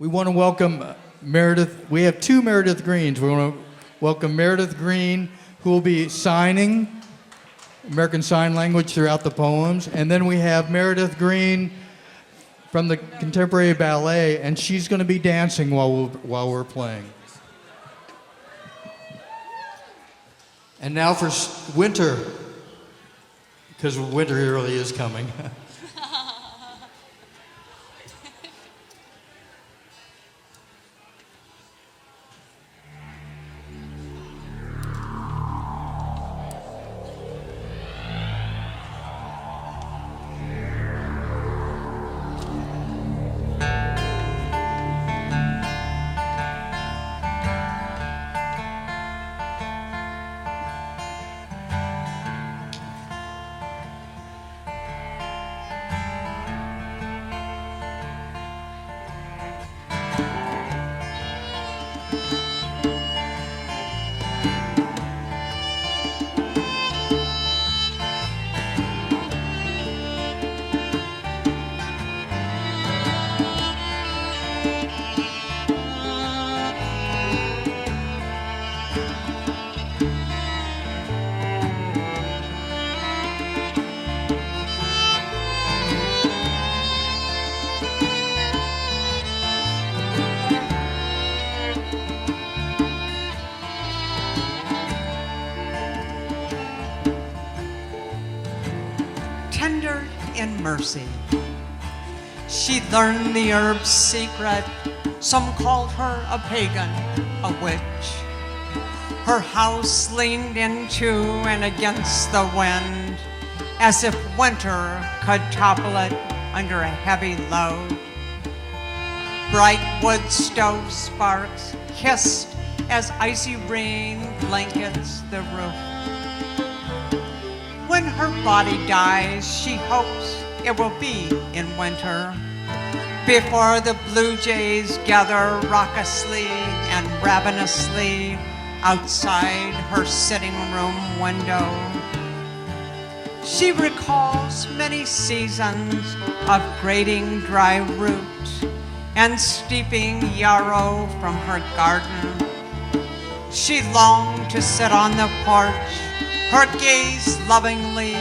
We want to welcome Meredith. We have two Meredith Greens. We want to welcome Meredith Green, who will be signing American Sign Language throughout the poems. And then we have Meredith Green from the Contemporary Ballet, and she's going to be dancing while we're playing. And now for winter, because winter really is coming. Tender in mercy, she learned the herb's secret. Some called her a pagan, a witch. Her house leaned into and against the wind, as if winter could topple it under a heavy load. Bright wood stove sparks hissed as icy rain blankets the roof. When her body dies, she hopes it will be in winter, before the blue jays gather raucously and ravenously outside her sitting room window. She recalls many seasons of grating dry root and steeping yarrow from her garden. She longed to sit on the porch, her gaze lovingly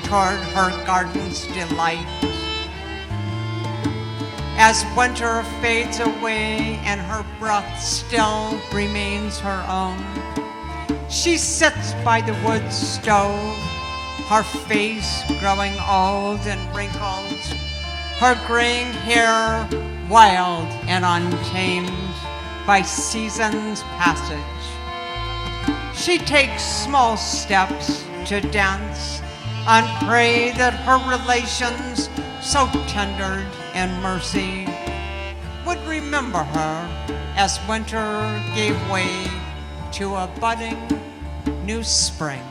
toward her garden's delight. As winter fades away and her breath still remains her own, she sits by the wood stove, her face growing old and wrinkled, her graying hair wild and untamed by season's passage. She takes small steps to dance and pray that her relations, so tender in mercy, would remember her as winter gave way to a budding new spring.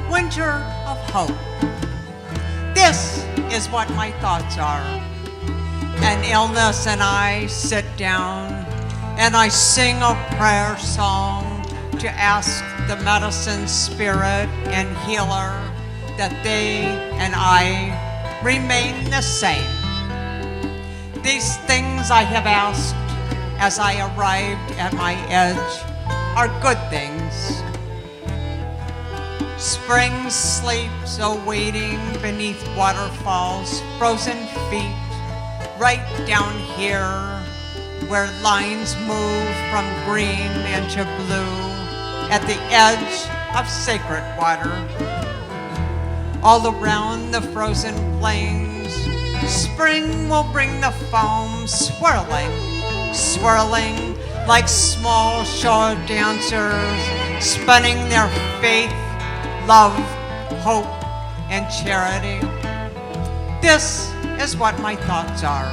Winter of hope. This is what my thoughts are. An illness and I sit down and I sing a prayer song to ask the medicine spirit and healer that they and I remain the same. These things I have asked as I arrived at my edge are good things. Spring sleeps awaiting beneath waterfalls, frozen feet, right down here where lines move from green into blue at the edge of sacred water. All around the frozen plains, spring will bring the foam swirling, swirling like small shore dancers, spinning their faith, love, hope, and charity. This is what my thoughts are,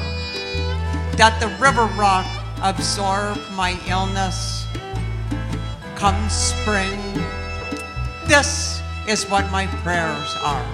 that the river rock absorb my illness. Come spring, this is what my prayers are.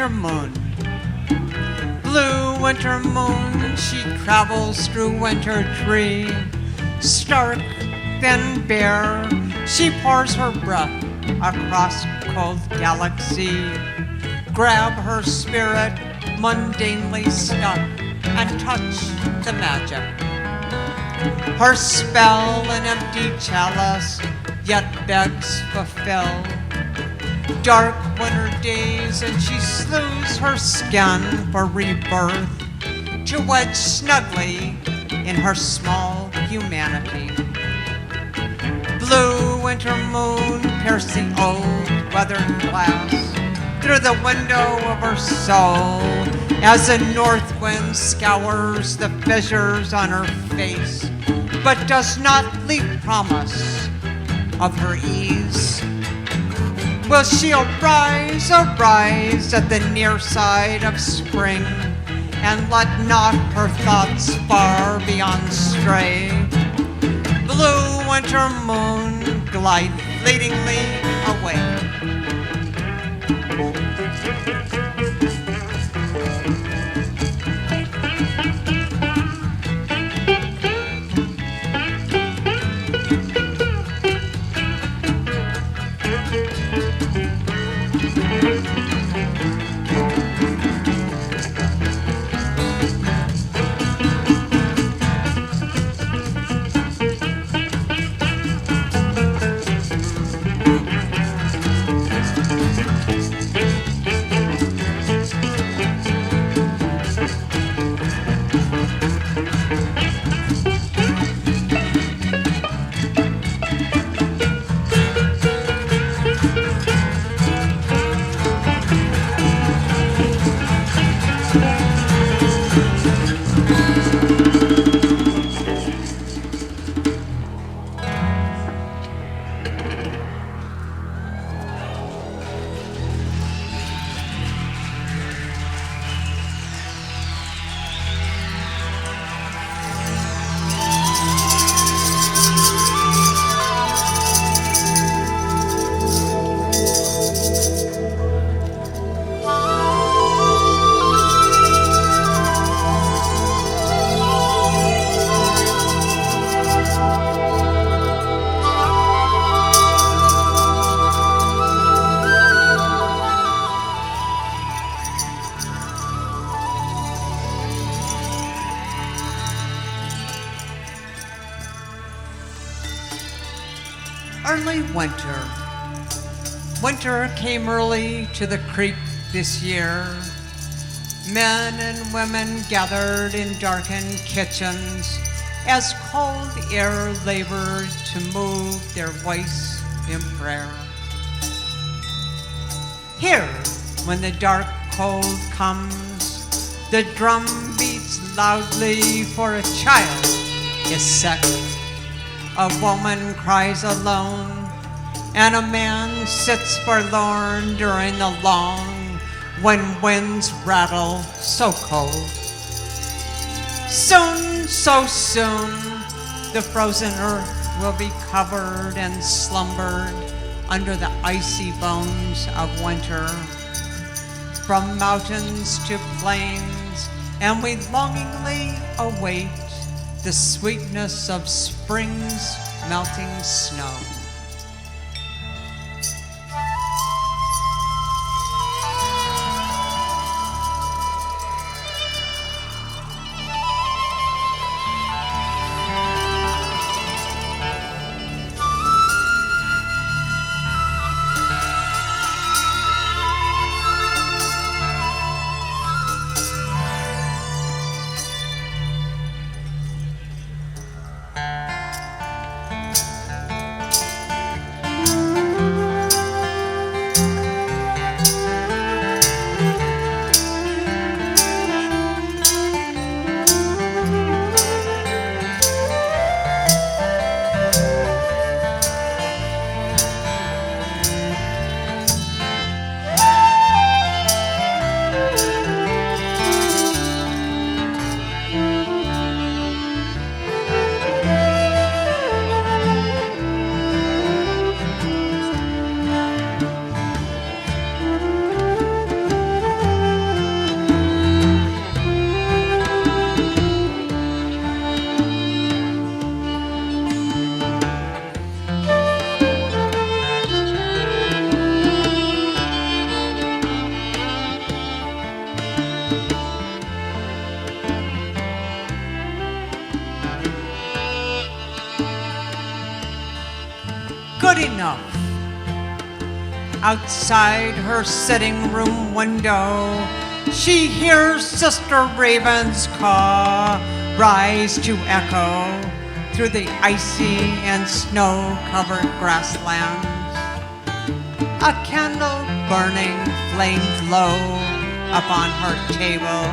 Moon. Blue winter moon, she travels through winter tree. Stark, then bare, she pours her breath across cold galaxy. Grab her spirit, mundanely stuck, and touch the magic. Her spell an empty chalice, yet begs fulfill. Dark winter days, and she slews her skin for rebirth, to wedge snugly in her small humanity. Blue winter moon pierce the old weathered glass through the window of her soul, as the north wind scours the fissures on her face, but does not leave promise of her ease. Will she arise, arise at the near side of spring, and let not her thoughts far beyond stray? Blue winter moon, glide fleetingly away. Early winter. Winter came early to the creek this year. Men and women gathered in darkened kitchens as cold air labored to move their voice in prayer. Here, when the dark cold comes, the drum beats loudly for a child is sick. A woman cries alone, and a man sits forlorn during the long, when winds rattle so cold. Soon, so soon, the frozen earth will be covered and slumbered under the icy bones of winter. From mountains to plains, and we longingly await the sweetness of spring's melting snow. Good enough. Outside her sitting room window, she hears Sister Raven's caw rise to echo through the icy and snow-covered grasslands. A candle burning flames low upon her table.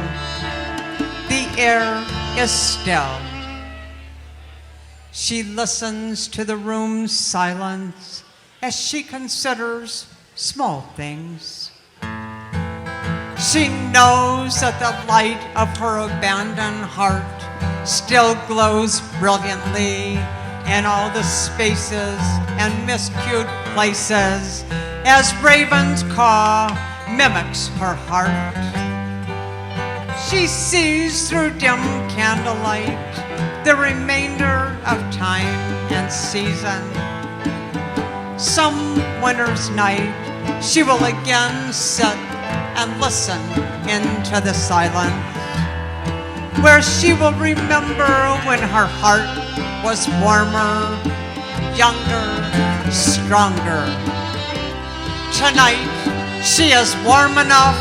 The air is still. She listens to the room's silence as she considers small things. She knows that the light of her abandoned heart still glows brilliantly in all the spaces and miscued places as Raven's caw mimics her heart. She sees through dim candlelight the remainder of time and season. Some winter's night, she will again sit and listen into the silence, where she will remember when her heart was warmer, younger, stronger. Tonight, she is warm enough,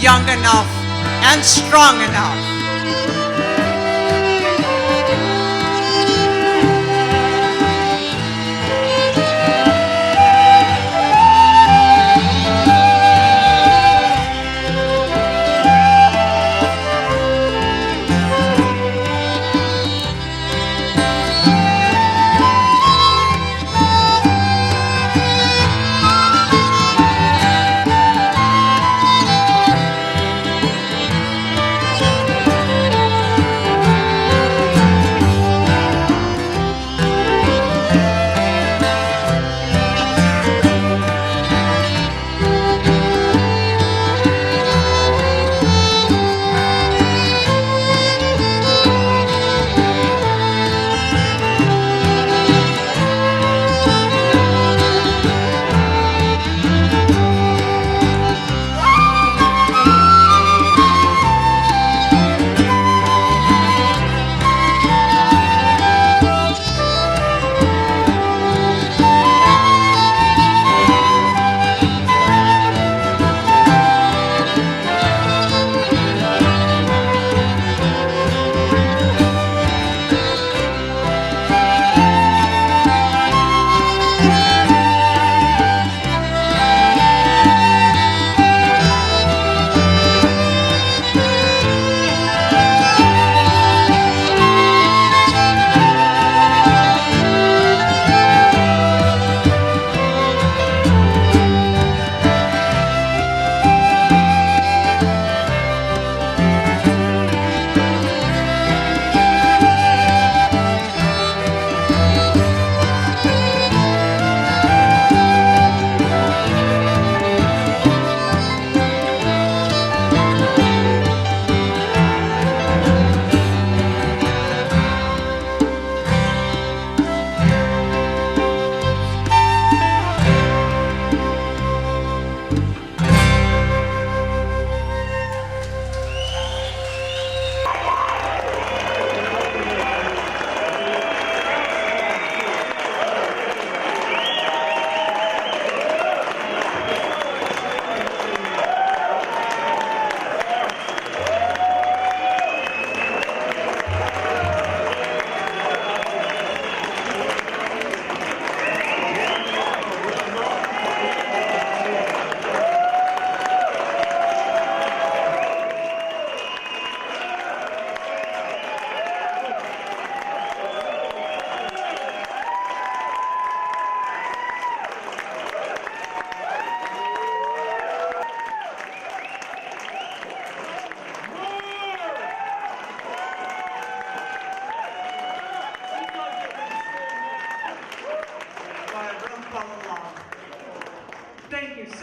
young enough, and strong enough.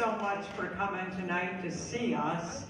so much for coming tonight to see us.